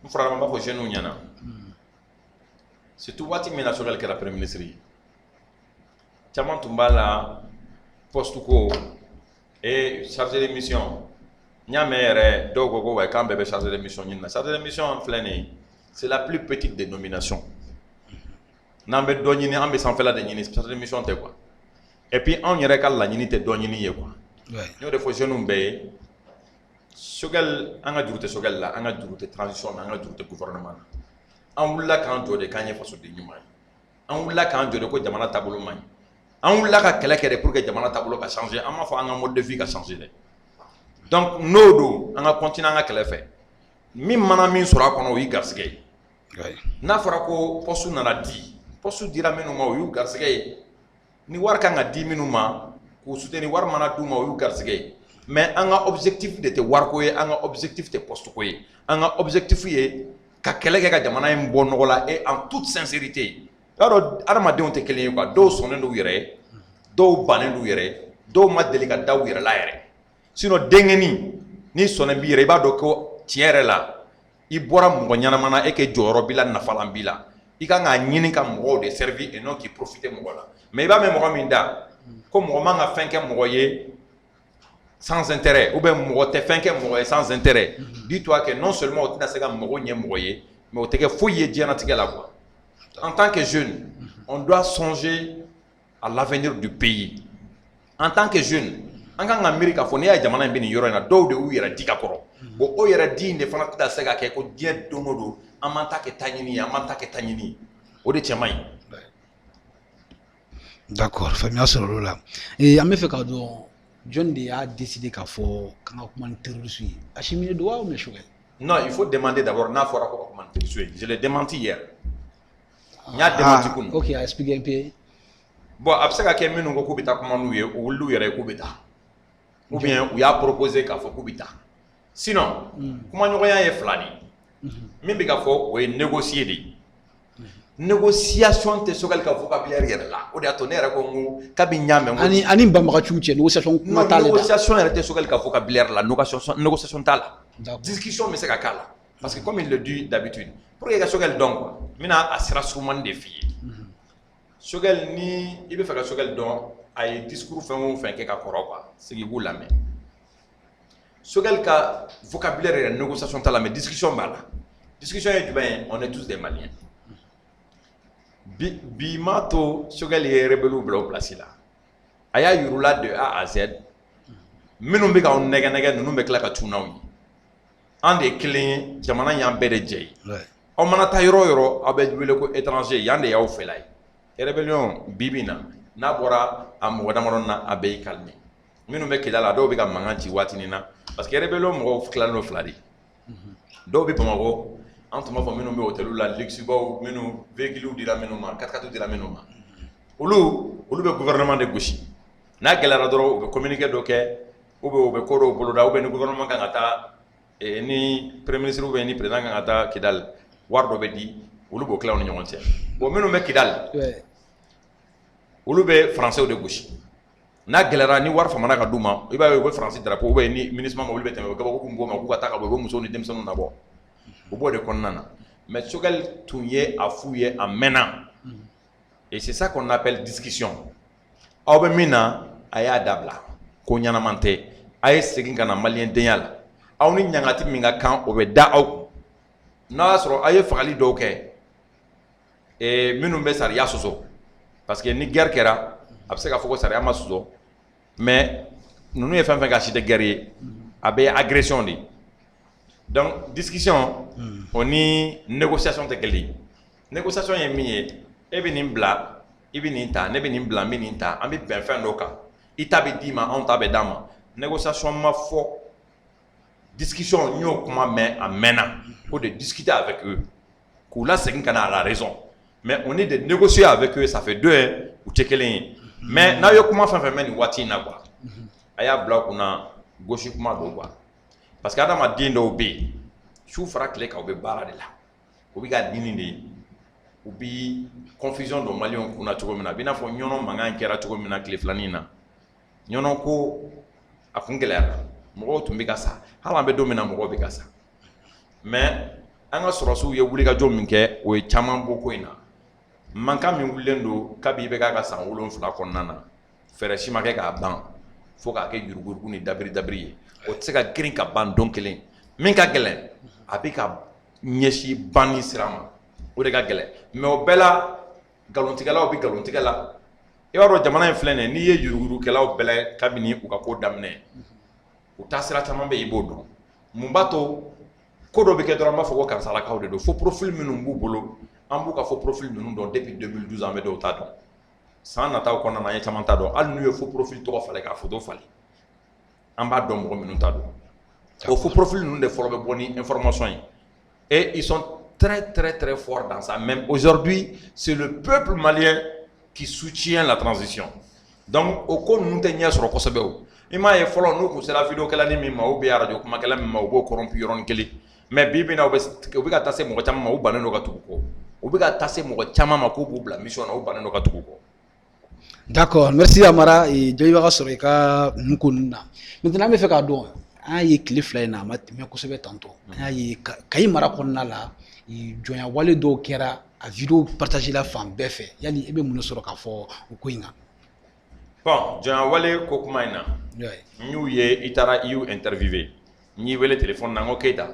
n fɔra n b'a fɔ jeunes ɲɛna surtout waati min na Sogɛl kɛra premier ministre ye caman tun b'a la poste ko et chargé de mission n y'a mɛn yɛrɛ dɔw ko ko k'an bɛɛ bɛ chargé de mission ɲini na chargé de mission filɛ nin ye c'est la plus petite des nominations n'an bɛ dɔ ɲini an bɛ sanfɛla de ɲini chargé de mission tɛ quoi et puis anw yɛrɛ ka laɲini tɛ dɔ ɲini ye quoi n y'o de fɔ jeunes bɛɛ ye Sogɛl an ka juru tɛ Sogɛl la an ka juru tɛ transition na an ka juru tɛ gouvernement na an wulila k'an jɔ de k'an ye fasoden ɲuman ye an wulila k'an jɔ de ko jamana taabolo man ɲi an wulila ka kɛlɛ kɛ de pour que jamana taabolo ka changer an m'a fɔ an ka mode de vie ka changer dɛ donc n'o don an ka continuer an ka kɛlɛ fɛ min mana min sɔrɔ a kɔnɔ o y'i garisɛgɛ ye n'a fɔra ko poste nana di poste dira minnu ma o y'u garisɛgɛ ye ni wari kan ka di minnu ma k'u soutenir wari mana d'u ma o y'u garisɛgɛ ye mais an ka objectif de tɛ wariko ye an ka objectif tɛ poste ko ye an ka objectif ye ka kɛlɛ kɛ ka jamana in bɔ nɔgɔ la et en toute sincérité i b'a dɔn adamadenw tɛ kelen ye quoi dɔw sɔnnen don u yɛrɛ ye dɔw bannen don u yɛrɛ ye dɔw ma deli ka da u yɛrɛ la yɛrɛ sinon denkɛni n'i sɔnnen b'i yɛrɛ i b'a dɔn ko tiɲɛ yɛrɛ la i bɔra mɔgɔ ɲɛnama na e kɛ jɔyɔrɔ b'i la nafalan b'i la i kan k'a ɲini ka mɔgɔw de servir et non k'i profiter mɔgɔ la mais i b'a mɛn mɔgɔ min da ko mɔgɔ man ka fɛn kɛ mɔgɔ ye sans intérêt ou bien mɔgɔ tɛ fɛn kɛ mɔgɔ ye sans intérêt dis-toi que non seulement o tɛna se ka mɔgɔ ɲɛ mɔgɔ ye mais o tɛ kɛ foyi ye diɲɛlatigɛ la quoi en tant que jeune on doit songer à l'avenir du pays en tant que jeune an kan ka miiri k'a fɔ n'i y'a jamana in bɛ nin yɔrɔ in na dɔw de y'u yɛrɛ di ka kɔrɔ bon o yɛrɛ di in de fana tɛna se ka kɛ ko diɲɛ don o don an m'an ta kɛ ta ɲini ye an m'an ta kɛ ta ɲini ye o de cɛ man ɲi. D'accord faamuya sɔrɔ olu la an bɛ fɛ k'a dɔn jɔn de y'a décidé k'a fɔ k'an ka kuma ni terroriste ye Achimini don wa ou bien Sogɛl? Non, il faut demander d'abord n'a fɔra ko ka kuma ni terroriste ye je l'ai démenti hier. N y'a démenti kunun. Ok a expliqué un peu. Bon a bɛ se ka kɛ minnu ko k'u bɛ taa kuma n'u ye o wulila u yɛrɛ ye k'u bɛ taa ou bien u y'a proposé k'a fɔ k'u bɛ taa sinon kumaɲɔgɔnya ye fila de ye min bɛ ka fɔ o ye négocier de ye négociation tɛ Sogɛl ka vocabulaire yɛrɛ la o de y'a to ne yɛrɛ ko n ko kabi n y'a mɛn ani banbagaciw cɛ négociation kuma t'ale la négociation yɛrɛ tɛ Sogɛl ka vocabulaire la négociation t'a la discussion bɛ se ka k'a la parce que comme il le dit d'habitude pour que ka Sogɛl dɔn quoi n bɛna a sira surumani de f'i ye Sogɛl ni i bɛ fɛ ka Sogɛl dɔn a ye discours fɛn o fɛn kɛ ka kɔrɔ quoi sigi i b'u lamɛn Sogɛl ka vocabulaire yɛrɛ négociation t'a la mais discussion b'a la discussion ye jumɛn ye on est tous des Maliens bi m'a to Sogɛl ye rebelle bila o place la a y'a yir'ula de A à Z minnu bɛ k'aw nɛgɛ nɛgɛ ninnu bɛ tila ka tunun n'aw ye an de ye kelen ye jamana y'an bɛɛ de jɛ ye aw mana taa yɔrɔ o yɔrɔ aw bɛ wele ko étranger yan de y'aw fɛla ye rébellion bi bi in na n'a bɔra a mɔgɔ damadɔ na a bɛɛ y'i calmer minnu bɛ Kidal la dɔw bɛ ka mankan ci waati nin na parce que rébellion mɔgɔw tilalen don 2 de dɔw bɛ Bamakɔ an tun b'a fɔ minnu bɛ hôtel la luxebaw minnu véhicules dira minnu ma 4x4 dira minnu ma olu bɛ gouvernement de gosi n'a gɛlɛyara dɔrɔn u bɛ communiqué dɔ kɛ ou bien u bɛ ko dɔw boloda ou bien ni gouvernement kan ka taa ni premier ministre ou bien ni président kan ka taa Kidal wari dɔ bɛ di olu b'o tila u ni ɲɔgɔn cɛ bon minnu bɛ Kidal olu bɛ français de gosi n'a gɛlɛyara ni wari famana ka d'u ma i b'a ye u bɛ France drapeau ou bien ni ministre ma wuli bɛ tɛmɛ u bɛ gabako mɔgɔw ma k'u ka taa ka bɔ u bɛ musow ni denmisɛnninw nabɔ u b'o de kɔnɔna na mais Choguel tun ye a f'u ye a mɛnna et c'est ça qu'on appelle discussion aw bɛ min na a y'a dabila ko ɲɛnaman tɛ a ye segin ka na maliyɛn denya la aw ni ɲangati min ka kan o bɛ da aw kun n'a y'a sɔrɔ a ye fagali dɔw kɛ minnu bɛ sariya sɔsɔ parce que ni guerre kɛra a bɛ se ka fɔ ko sariya ma sɔsɔ mais ninnu ye fɛn fɛn k'a si tɛ guerre ye a bɛ agression de donc discussion o ni négociation tɛ kelen ye négociation ye min ye e bɛ nin bila i bɛ nin ta ne bɛ nin bila n bɛ nin ta an bɛ bɛn fɛn dɔ kan i ta bɛ d'i ma anw ta bɛ d'an ma négociation ma fɔ discussion n y'o kuma mɛn a mɛnna ko de discuter avec eux k'u lasegin ka na à la raison mais on est de négocier avec eux ça fait 2 ans u tɛ kelen ye mais n'aw ye kuma fɛn fɛn mɛn nin waati in na quoi a y'a bila kunna gauche kuma don quoi parce que adamaden dɔw bɛ yen su fara tile kan u bɛ baara de la u bɛ ka dimi de ye u bɛ confusion don maliyɛnw kunna cogo min na a b'i n'a fɔ ɲɔnɔ mankan kɛra cogo min na tile filanin na ɲɔnɔ ko a kun gɛlɛyara mɔgɔw tun bɛ ka sa hali an bɛ don min na mɔgɔw bɛ ka sa mais an ka sɔrɔsiw ye wulikajɔ min kɛ o ye caman bɔ ko in na mankan min wulilen don kabi i bɛ k'a ka san 7 kɔnɔna na fɛɛrɛ si ma kɛ k'a ban fo k'a kɛ yuruguyurugu ni dabiri ye o tɛ se ka girin ka ban don kelen min ka gɛlɛn a bɛ ka ɲɛsin banni sira ma o de ka gɛlɛn mais o bɛɛ la nkalontigɛlaw bɛ nkalontigɛ la i b'a dɔn jamana in filɛ nin ye n'i ye yuruguyurugukɛlaw bɛɛ la kabini u ka ko daminɛ u taa sira caman bɛ yen i b'o dɔn mun b'a to ko dɔ bɛ kɛ dɔrɔn an b'a fɔ ko karisalakaw de don fo profil minnu b'u bolo an b'u ka fo profil ninnu dɔn depuis 2012 an bɛ dɔw ta dɔn san nataw kɔnɔna na an ye caman ta dɔn hali n'u ye fo profil tɔgɔ falen k'a photo falen an b'a dɔn mɔgɔ minnu ta dɔn o fo profil ninnu de fɔlɔ bɛ bɔ ni information ye et ils sont très très très forts dans ça même aujourd'hui c'est le peuple malien qui soutient la transition donc o ko ninnu tɛ ɲɛ sɔrɔ kosɛbɛ o i m'a ye fɔlɔ n'u kun sera vidéo kɛla ni min ma ou bien radio kumakɛla min ma u b'o corrompu yɔrɔnin kelen mais bi bi in na u bɛ ka taa se mɔgɔ caman ma u bannen don ka tugu kɔ u bɛ ka taa se mɔgɔ caman ma k'u b'u bila mission na u bannen don ka tugu kɔ. D'accord, merci Amara. Jɔn bɛ ka sɔrɔ i ka ninnu ko ninnu na maintenant an bɛ fɛ k'a dɔn an y'a ye tile 2 in na a ma tɛmɛ kosɛbɛ tantɔ an y'a ye Kayi mara kɔnɔna la jɔnya wale dɔw kɛra a vidéo partagé la fan bɛɛ fɛ yali e bɛ mun sɔrɔ k'a fɔ o ko in kan. Bon jɔnya wale ko kuma in na n y'u ye i taara i y'u interviewé n y'i wele téléphone na n ko Keita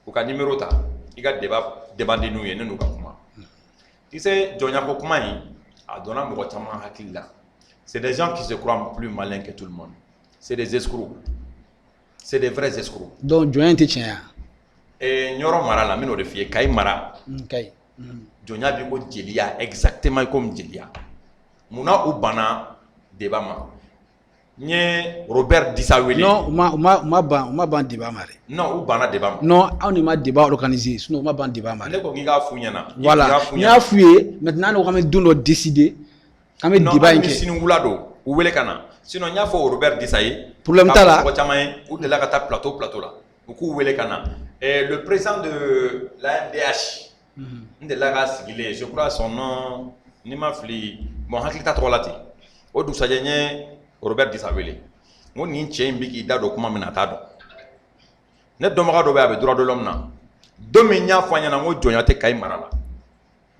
u ka numéro ta i ka débat demandé n'u ye ne n'u ka kuma tu sais jɔnya ko kuma in a donna mɔgɔ caman hakili la c'est des gens qui se croient plus malins que tout le monde c'est des escrocs c'est des vrais escrocs. Donc jɔnya tɛ tiɲɛ yan. Ɲɔrɔ mara la n bɛn'o de f'i ye Kayi mara jɔnya b'i ko jeliya exactement comme jeliya munna u banna débat ma n ye Robert Dissa wele. Non u ma ban débat ma dɛ. Non u banna débat ma. Non aw ni ma débat organiser sinon u ma ban débat ma dɛ. Ne ko k'i k'a f'u ɲɛna. Voilà n y'a f'u ye maintenant an bɛ don dɔ décider k'an bɛ débat in kɛ. Non sini wula don u wele ka na sinon n y'a fɔ Robert Dissa ye. Problème t'a la. Mɔgɔ caman ye u delila ka taa plateau la u k'u wele ka na le président de l'AMDH n delila k'a sigilen je crois son nom ni ma fili bon hakili t'a tɔgɔ la ten o dugusajɛ n ye Robert Dissa wele n ko nin cɛ in bɛ k'i da don kuma min na a t'a dɔn ne dɔnbaga dɔ bɛ a bɛ droit de l'homme na don min n y'a fɔ a ɲɛna n ko jɔnya tɛ Kayi mara la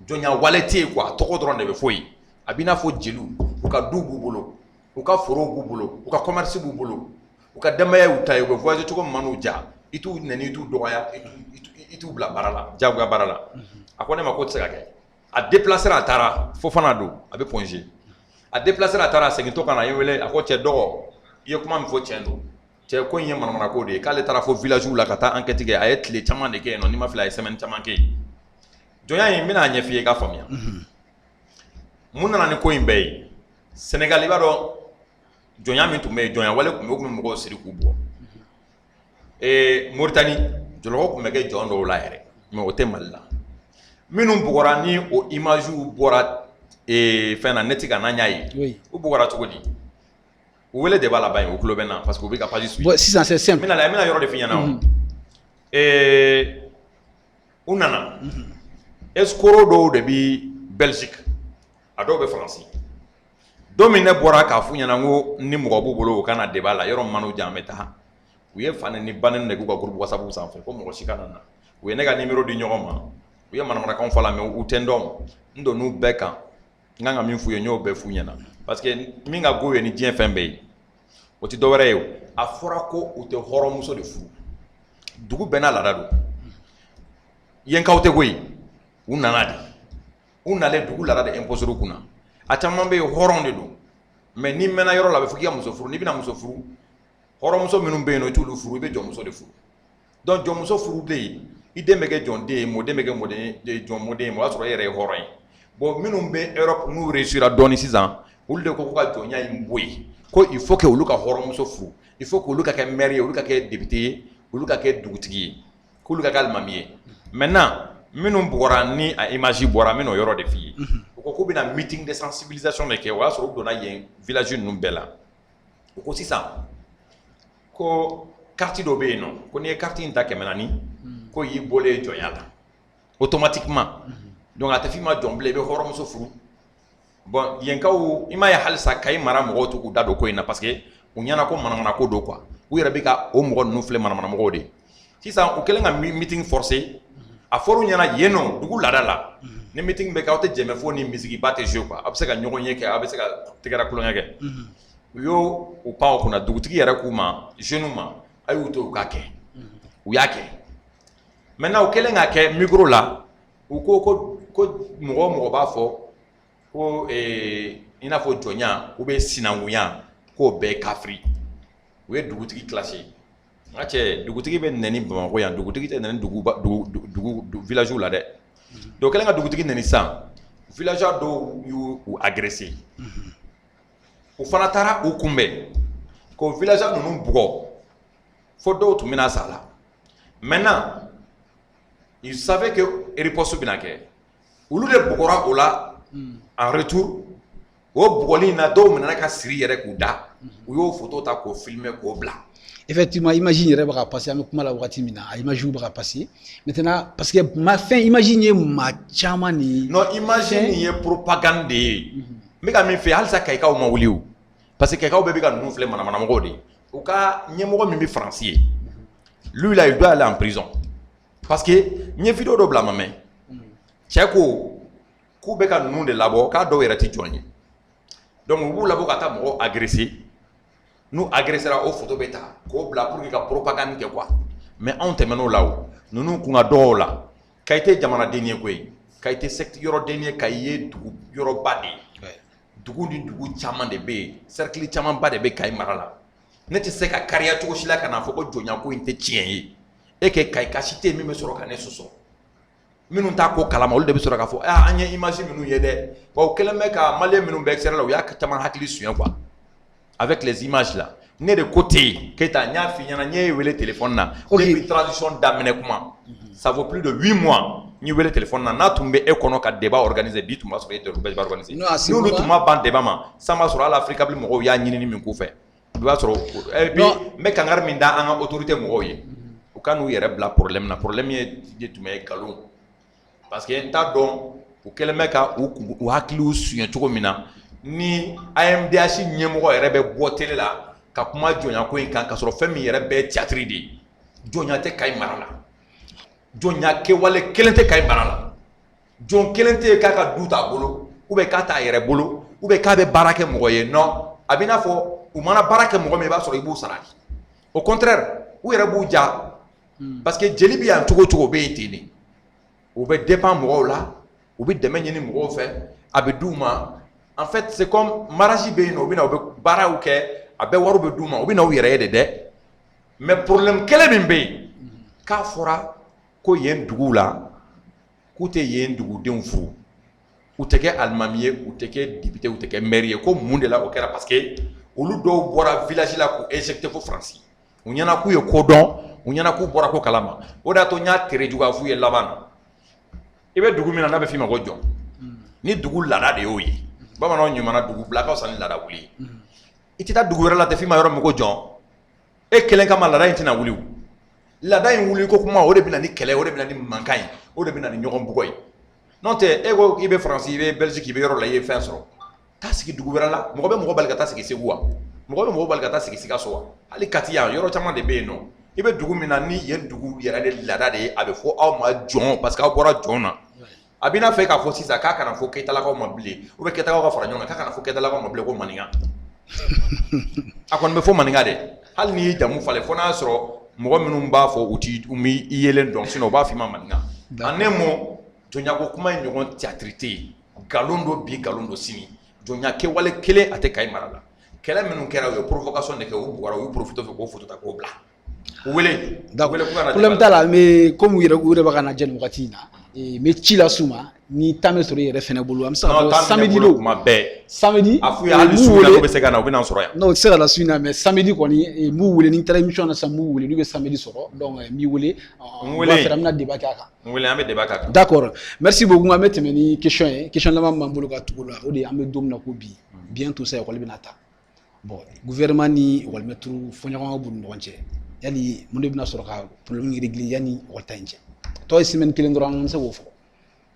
jɔnya wale tɛ yen quoi tɔgɔ dɔrɔn de bɛ fɔ yen a b'i n'a fɔ jeliw u ka du b'u bolo u ka forow b'u bolo u ka commerce b'u bolo u ka denbaya y'u ta ye u bɛ voyager cogo min ma n'u ja i t'u nɛni i t'u dɔgɔya i t'u bila baara la diyagoya baara la a ko ne ma ko tɛ se ka kɛ a déplacer a taara Fofana don a bɛ Ponge a déplacer a taara a segintɔ ka na a ye wele a ko cɛ dɔgɔ i ye kuma min fɔ tiɲɛ don cɛ ko in ye manamana ko de ye k'ale taara fo village la ka taa enquête kɛ a ye tile caman de kɛ yen nɔ n'i ma fili a ye semaine caman kɛ yen jɔnya in n bɛna ɲɛf'i ye i k'a faamuya mun nana ni ko in bɛɛ ye Sénégal i b'a dɔn jɔnya min tun bɛ yen jɔnya wale tun bɛ yen o tun bɛ mɔgɔw siri k'u bɔ Mauritanie jɔlɔkɔ tun bɛ kɛ jɔn dɔw la yɛrɛ mais o tɛ Mali la minnu bugɔra ni o image bɔra fɛn na ne tɛ ka n'an y'a ye o bugɔra cogo di o wele de b'a laban ye o tulo bɛ na parce que o bɛ ka page suivre sisan c'est simple n bɛna yɔrɔ de f'i ɲɛna o u nana escroc dɔw de bɛ Belgique a dɔw bɛ Faransi don min ne bɔra k'a f'u ɲɛna ko ni mɔgɔ b'u bolo o kana débat la yɔrɔ min man'u jan an bɛ taa u ye fa ni ba ni de k'u ka groupe WhatsApp sanfɛ ko mɔgɔ si kana na u ye ne ka numéro di ɲɔgɔn ma u ye manamanakanw fɔ la mais u tɛ n dɔn n donn'u bɛɛ kan n kan ka min f'u ye n y'o bɛɛ f'u ɲɛna parce que min ka go ye ni diɲɛ fɛn bɛɛ ye o tɛ dɔwɛrɛ ye o a fɔra ko u tɛ hɔrɔnmuso de furu dugu bɛɛ n'a laada don yenkaw tɛ koyi u nana de u nalen dugu laada de imposer kunna a caman bɛ yen hɔrɔn de don mais ni mɛnna yɔrɔ la a bɛ fɔ k'i ka muso furu n'i bɛna muso furu hɔrɔnmuso minnu bɛ yen nɔ i t'olu furu i bɛ jɔnmuso de furu donc jɔnmuso furulen i den bɛ kɛ jɔnden ye mɔden bɛ kɛ jɔn mɔden ye o y'a sɔrɔ e yɛrɛ ye hɔrɔn ye bon minnu bɛ Europe n'u réussira dɔɔni sisan olu de ko ka jɔnya in bɔ yen ko il faut que olu ka hɔrɔnmuso furu il faut que olu ka kɛ maire ye olu ka kɛ député ye olu ka kɛ dugutigi ye k'olu ka kɛ alimami ye maintenant minnu bɔra ni a image bɔra n bɛna o yɔrɔ de f'i ye u ko k'u bɛna meeting de sensibilisation de kɛ o y'a sɔrɔ u donna yen village ninnu bɛɛ la u ko sisan ko carte dɔ bɛ yen nɔ ko n'i ye carte in ta 400 ko y'i bɔlen jɔnya la automatiquement donc a tɛ f'i ma jɔn bilen i bɛ hɔrɔnmuso furu bon yenkaw i m'a ye halisa Kayi mara mɔgɔw t'u k'u da don ko in na parce que u ɲɛna ko manamana ko don quoi u yɛrɛ bɛ ka o mɔgɔ ninnu filɛ manamana mɔgɔw de sisan u kɛlen ka meeting forcer a fɔra u ɲɛna yen nɔ dugu laada la ni meeting bɛ kɛ aw tɛ jɛmɛ fo ni misigiba tɛ jouer quoi a bɛ se ka ɲɔgɔn ye kɛ a bɛ se ka tɛgɛra kulonkɛ kɛ u y'o u pan o kunna dugutigi yɛrɛ k'u ma jeunes ma a y'u to u k'a kɛ u y'a kɛ maintenant u kɛlen k'a kɛ micro la u ko mɔgɔ o mɔgɔ b'a fɔ ko i n'a fɔ jɔnya ou bien sinankunya k'o bɛɛ ye kafiri u ye dugutigi classé n ka cɛ dugutigi bɛ nɛni Bamakɔ yan dugutigi tɛ nɛni dugu village la dɛ donc kɛlen ka dugutigi nɛni sisan villageois dɔw y'u agressé u fana taara u kunbɛn k'o villageois ninnu bugɔ fo dɔw tun bɛna sa la maintenant ils savaient que riposte bɛna kɛ olu de bugɔra o la en retour o bugɔli in na dɔw minɛna ka siri yɛrɛ k'u da u y'o photo ta k'o filmer k'o bila effectivement imagine yɛrɛ bɛ ka passer an bɛ kuma la wagati min na a image bɛ ka passer maintenant parce que fɛn imagine ye maa caman ni non imagine ye propagande de ye n bɛ ka min fɛ halisa Kayikaw ma wuli o parce que Kayikaw bɛɛ bɛ ka ninnu filɛ manamanamɔgɔw de ye u ka ɲɛmɔgɔ min bɛ Faransi ye lui là il doit aller en prison parce que n ye vidéo dɔ bila ma mɛn cɛ ko k'u bɛ ka ninnu de labɔ k'a dɔw yɛrɛ tɛ jɔn ye donc u b'u labɔ ka taa mɔgɔw agresser n'u agressera o photo bɛ ta k'o bila pour que ka propagande kɛ quoi mais anw tɛmɛn'o la o ninnu kun ka dɔw la Kayi tɛ jamanaden ye koyi Kayi tɛ secte yɔrɔden ye Kayi ye dugu yɔrɔba de ye dugu ni dugu caman de bɛ yen cercle camanba de bɛ Kayi mara la ne tɛ se ka kariya cogo si la ka n'a fɔ ko jɔnya ko in tɛ tiɲɛ ye e kɛ Kayi kasi tɛ min bɛ sɔrɔ ka ne sɔsɔ minnu t'a ko kalama olu de bɛ sɔrɔ k'a fɔ an ye image minnu ye dɛ wa u kɛlen bɛ ka maliyɛn minnu bɛ extérieur la u y'a caman hakili suɲɛ quoi avec les images là ne de ko tɛ yen Keita n y'a f'i ɲɛna n ye wele téléphone na depuis transition daminɛ kuma ça vaut plus de 8 mois n ye wele téléphone na n'a tun bɛ e kɔnɔ ka débat organiser bi tun b'a sɔrɔ e tɛ bɛɛ b'a organiser n'olu tun ma ban débat ma san b'a sɔrɔ hali Africable mɔgɔw y'a ɲinini min k'u fɛ i b'a sɔrɔ et puis n bɛ kangari min da an ka autorité mɔgɔw ye u ka n'u yɛrɛ bila problème na problème ye tun bɛ nkalon parce que n t'a dɔn u kɛlen bɛ ka u hakiliw suɲɛ cogo min na ni AMDH ɲɛmɔgɔ yɛrɛ bɛ bɔ télé la ka kuma jɔnya ko in kan ka sɔrɔ fɛn min yɛrɛ bɛɛ théâtre de ye jɔnya tɛ Kayi mara la jɔnya kɛwale kelen tɛ Kayi mara la jɔn kelen tɛ k'a ka du t'a bolo ou bien k'a t'a yɛrɛ bolo ou bien k'a bɛ baara kɛ mɔgɔ ye non a bɛ i n'a fɔ u mana baara kɛ mɔgɔ min i b'a sɔrɔ i b'u sara de au contraire u yɛrɛ b'u ja parce que jeli bɛ yan cogo o cogo o bɛ yen ten de u bɛ dépend mɔgɔw la u bɛ dɛmɛ ɲini mɔgɔw fɛ a bɛ d'u ma en fait c'est comme mariage bɛ yen nɔ u bɛ na u bɛ baaraw kɛ a bɛɛ wariw bɛ d'u ma u bɛ na u yɛrɛ ye de dɛ mais problème kelen min bɛ yen k'a fɔra ko yen duguw la k'u tɛ yen dugudenw furu u tɛ kɛ alimami ye u tɛ kɛ député u tɛ kɛ maire ye ko mun de la o kɛra parce que olu dɔw bɔra village la k'u éjecté fo France u ɲɛna k'u ye ko dɔn u ɲɛna k'u bɔra ko kalama o de y'a to n y'a tere juguya f'u ye laban na i bɛ dugu min na n'a bɛ f'i ma ko jɔn ni dugu laada de y'o ye bamananw ɲumana dugu bila ka fisa ni laada wuli i tɛ taa dugu wɛrɛ la tɛ f'i ma yɔrɔ min ko jɔn e kelen kama laada in tɛna wuli o laada in wuli ko kuma o de bɛ na ni kɛlɛ o de bɛ na ni mankan ye o de bɛ na ni ɲɔgɔn bugɔ ye n'o tɛ e ko i bɛ Faransi i bɛ Belgique i bɛ yɔrɔ la i ye fɛn sɔrɔ taa sigi dugu wɛrɛ la mɔgɔ bɛ mɔgɔ bali ka taa sigi Segu wa mɔgɔ bɛ mɔgɔ bali ka taa sigi Sikaso wa hali Kati yan yɔrɔ caman de bɛ yen nɔ i bɛ dugu min na ni yen dugu yɛrɛ de laada de ye a bɛ fɔ aw ma jɔn parce que aw bɔra jɔn na a b'i n'a fɛ k'a fɔ sisan k'a kana fɔ Keyitalakaw ma bilen ou bien Keyitakaw ka fara ɲɔgɔn kan k'a kana fɔ Keyitalakaw ma bilen ko maninka a kɔni bɛ fɔ maninka dɛ hali n'i y'i jamu falen fo n'a sɔrɔ mɔgɔ minnu b'a fɔ u b'i yelen dɔn sinon u b'a f'i ma maninka en un mot jɔnyako kuma in ɲɔgɔn théâtre tɛ yen nkalon don bi nkalon don sini jɔnya kɛwale kelen a tɛ Kayi mara la kɛlɛ minnu kɛra u ye provocation de kɛ u bugɔra u y'u profité fɛ k'o photo ta k'o bila u wele problème t'a la mais comme u yɛrɛ bɛ ka na jɛ nin wagati in na n bɛ ci la s'u ma ni temps bɛ sɔrɔ i yɛrɛ fɛnɛ bolo an bɛ se ka fɔ samedi don kuma bɛɛ samedi a f'u ye hali su in na n'u bɛ se ka na u bɛ na sɔrɔ yan non u tɛ se ka na su in na mais samedi kɔni n b'u wele ni n taara émission na sisan n b'u wele n'u bɛ samedi sɔrɔ donc n b'i wele n bɛna débat kɛ a kan n wele an bɛ débat k'a kan d'accord merci beaucoup an bɛ tɛmɛ ni question ye question laban min b'an bolo ka tugu la o de ye an bɛ don min na ko bi bientôt sa école bɛna ta bon gouvernement ni école maître fɔɲɔgɔnkɔ b'u ni ɲɔgɔn cɛ yali mun de bɛna sɔrɔ ka problème régler yanni école ta in cɛ tɔ ye semaine kelen dɔrɔn an bɛ se k'o fɔ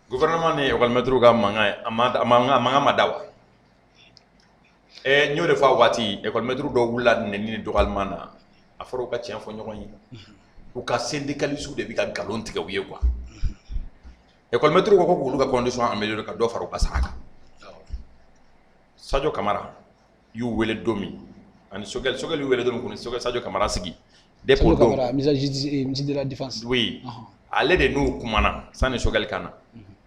gouvernement ni école maître ka mankan a mankan ma da wa n y'o de fɔ a waati école maître dɔw wulila nɛni ni dɔgɔyalima na a fɔra u ka tiɲɛ fɔ ɲɔgɔn ye u ka syndicalistes de bɛ ka nkalon tigɛ u ye quoi école maître ko k'olu ka condition améliorer ka dɔ fara u ka sara kan Sadio Kamara y'u wele don min ani Sogɛli y'u wele don min k'u ni Sadio Kamara sigi depuis o don ministre de la défense oui ale de n'u kumana sani Sogɛli ka na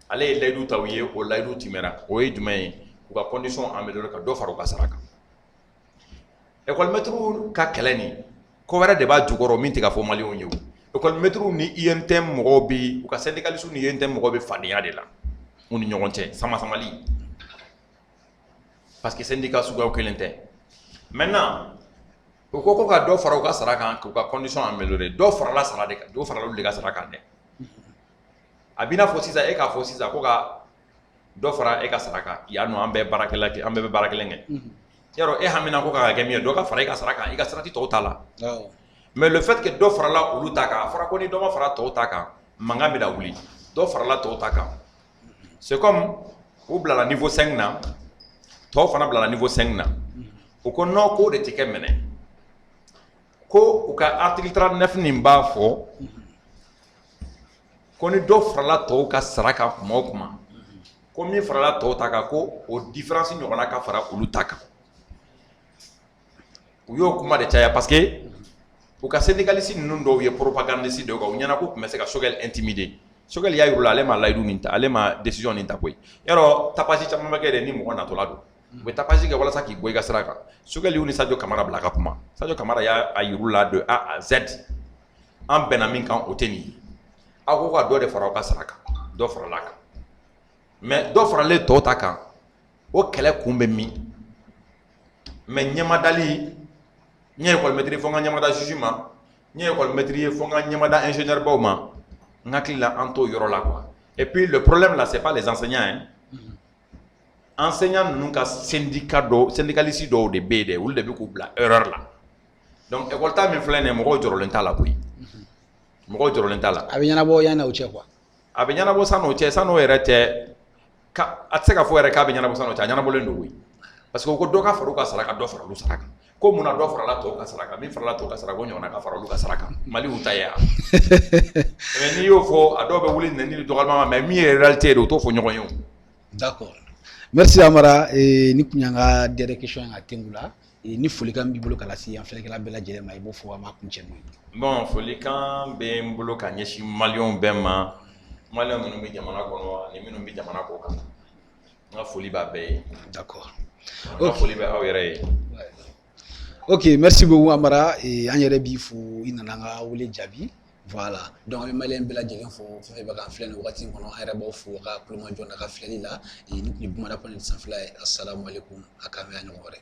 ale ye layidu ta u ye o layidu tɛmɛra o ye jumɛn ye u ka condition améliorer ka dɔ fara u ka sara kan école maître ka kɛlɛ nin ko wɛrɛ de b'a jukɔrɔ min tɛ ka fɔ maliyɛnw ye o école maître ni INTM mɔgɔw bɛ u ka syndicalistes ni INTM mɔgɔw bɛ fadenya de la u ni ɲɔgɔn cɛ sama-samali parce que syndicat suguyaw kelen tɛ maintenant u ko ka dɔ fara u ka sara kan k'u ka condition améliorer dɔ farala sara de kan dɔ farala olu de ka sara kan dɛ a b'i n'a fɔ sisan e k'a fɔ sisan ko ka dɔ fara e ka sara kan yan nɔ an bɛɛ bɛ baara kelen kɛ yarɔ e hamina ko ka kɛ min ye dɔ ka fara e ka sara kan i ka sarati tɔw t'a la mais le fait que dɔ farala olu ta kan a fɔra ko ni dɔ ma fara tɔw ta kan mankan bɛ na wuli dɔ farala tɔw ta kan c'est comme u bilala niveau 5 na tɔw fana bilala niveau 5 na u ko non k'o de tɛ kɛ minɛ ko u ka article 39 nin b'a fɔ ko ni dɔ farala tɔw ka sara kan kuma o kuma ko min farala tɔw ta kan ko o différence ɲɔgɔnna ka fara olu ta kan u y'o kuma de caya parce que u ka syndicaliste ninnu dɔw ye propagandiste dɔw kan u ɲɛna ko tun bɛ se ka Sogɛli intimider Sogɛli y'a yir'u la ale ma layidu nin ta ale ma décision nin ta koyi yarɔ tapage caman bɛ kɛ de ni mɔgɔ natɔla don u bɛ tapage kɛ walasa k'i bɔ i ka sira kan Sogɛli y'u ni Sadio Kamara bila ka kuma Sadio Kamara y'a yir'u la de A à Z an bɛnna min kan o tɛ nin ye aw ko ka dɔ de fara aw ka sara kan dɔ farala kan mais dɔ faralen tɔw ta kan o kɛlɛ kun bɛ min mais ɲɛmadali n ye école maître fɔ n ka ɲɛmada juge ma n ye école maître ye fɔ n ka ɲɛmada ingénieur baw ma n hakili la an t'o yɔrɔ la quoi et puis le problème là c'est pas les enseignants hein enseignants ninnu ka syndicaliste dɔw de bɛ yen dɛ olu de bɛ k'u bila erreur la donc école ta min filɛ nin ye mɔgɔw jɔrɔlen t'a la koyi mɔgɔw jɔrɔlen t'a la a bɛ ɲɛnabɔ yanni o cɛ quoi a bɛ ɲɛnabɔ san'o cɛ san'o yɛrɛ cɛ a tɛ se ka fɔ yɛrɛ k'a bɛ ɲɛnabɔ san'o cɛ a ɲɛnabɔlen don koyi parce que ko dɔ ka fara u ka sara kan dɔ fara olu sara kan ko mun na dɔ farala tɔw ka sara kan min farala tɔw ka sara ko ɲɔgɔnna ka fara olu ka sara kan Mali y'u ta ye yan mais n'i y'o fɔ a dɔw bɛ wuli nɛni ni dɔgɔyalima ma mais min ye réalité ye de o t'o fɔ ɲɔgɔn ye o. D'accord merci Amara ni kun y'an ka dernière question ye ka tɛnku la ni folikan b'i bolo ka lase an filɛkɛla bɛɛ lajɛlen ma i b'o fɔ an b'a kuncɛ n'o ye. Bon folikan bɛ n bolo ka ɲɛsin maliyɛnw bɛɛ ma maliyɛn minnu bɛ jamana kɔnɔ ani minnu bɛ jamana kɔ kan n ka foli b'a bɛɛ ye. D'accord. N ka foli bɛ aw yɛrɛ ye. Ok merci beaucoup Amara an yɛrɛ b'i fo i nana an ka wele jaabi voilà donc an bɛ maliyɛn bɛɛ lajɛlen fo fɛn fɛn bɛ k'an filɛ nin wagati in kɔnɔ an yɛrɛ b'aw fo ka kulomajɔ n'a ka filɛli la ni kun ye Bamada Panel sanfɛla ye assalamu alaikum a k'an mɛn a ɲɔgɔn wɛrɛ.